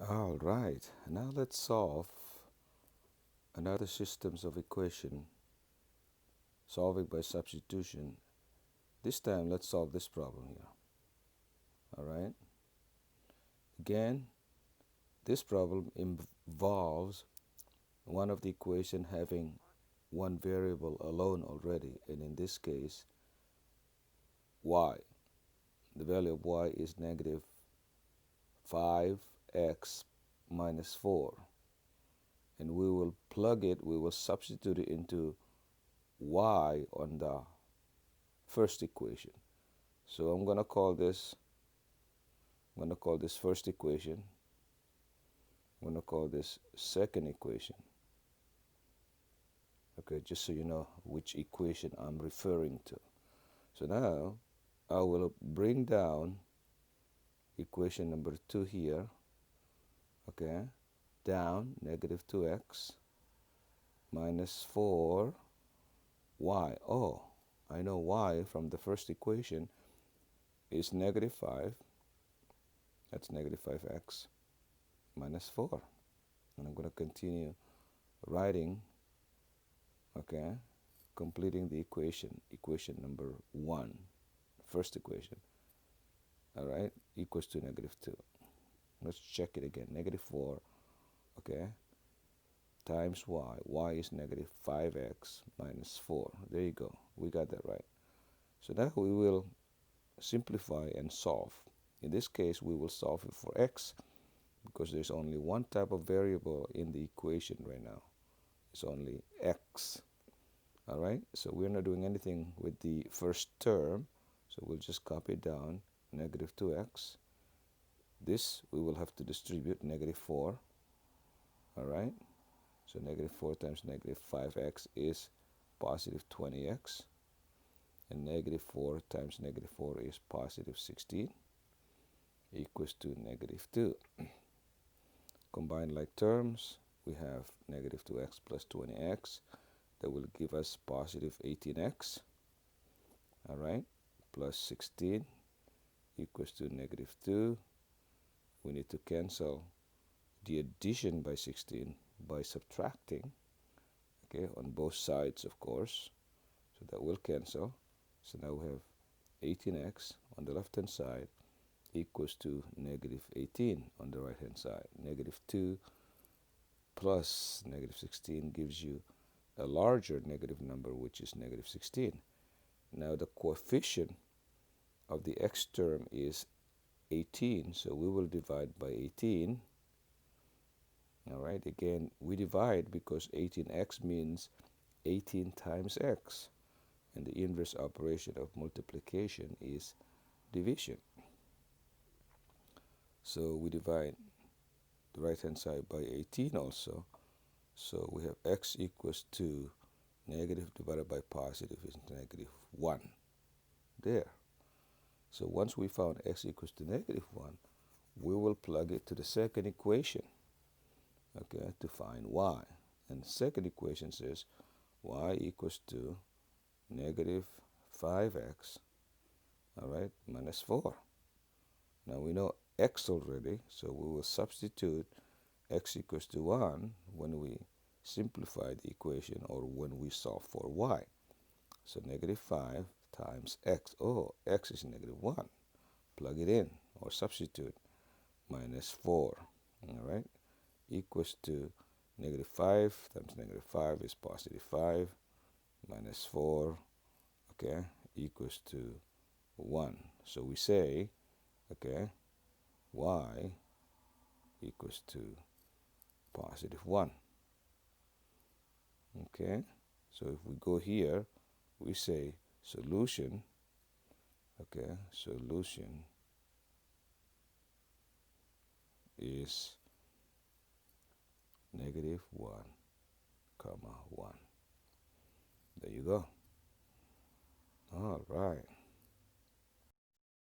All right, now let's solve another systems of equation solving by substitution. This time let's solve this problem here. All right, again this problem involves one of the equation having one variable alone already, and in this case y. The value of y is negative 5x minus 4, and we will substitute it into y on the first equation. So I'm going to call this first equation. I'm going to call this second equation. Okay, just so you know which equation I'm referring to. So now I will bring down equation number 2 here, okay, down negative 2x minus 4y. Oh, I know y from the first equation is negative 5. That's negative 5x minus 4. And I'm going to continue writing, okay, completing the equation number 1, first equation. All right, equals to negative 2. Let's check it again. Negative 4, okay, times y. Y is negative 5x minus 4. There you go. We got that right. So now we will simplify and solve. In this case, we will solve it for x because there's only one type of variable in the equation right now. It's only x. All right, so we're not doing anything with the first term, so we'll just copy it down, negative 2x. This we will have to distribute, negative 4. All right, so negative 4 times negative 5x is positive 20x, and negative 4 times negative 4 is positive 16, equals to negative 2. Combine like terms, we have negative 2x plus 20x. That will give us positive 18x, all right, plus 16 equals to negative 2. We need to cancel the addition by 16 by subtracting, okay, on both sides, of course. So that will cancel. So now we have 18x on the left-hand side equals to negative 18 on the right-hand side. Negative 2 plus negative 16 gives you a larger negative number, which is negative 16. Now the coefficient of the x term is 18, so we will divide by 18. All right, again, we divide because 18x means 18 times x, and the inverse operation of multiplication is division. So we divide the right-hand side by 18 also. So we have x equals to negative divided by positive is negative 1. There. So once we found x equals to negative 1, we will plug it to the second equation, okay, to find y. And the second equation says y equals to negative 5x, all right, minus 4. Now we know x already, so we will substitute x equals to 1 when we simplify the equation or when we solve for y. So negative 5 times x. Oh, x is negative 1. Plug it in or substitute. Minus 4. All right. Equals to negative 5 times negative 5 is positive 5. Minus 4. Okay. Equals to 1. So we say, okay, y equals to positive 1. Okay, so if we go here, we say solution, okay, solution is negative 1, comma 1. There you go. All right.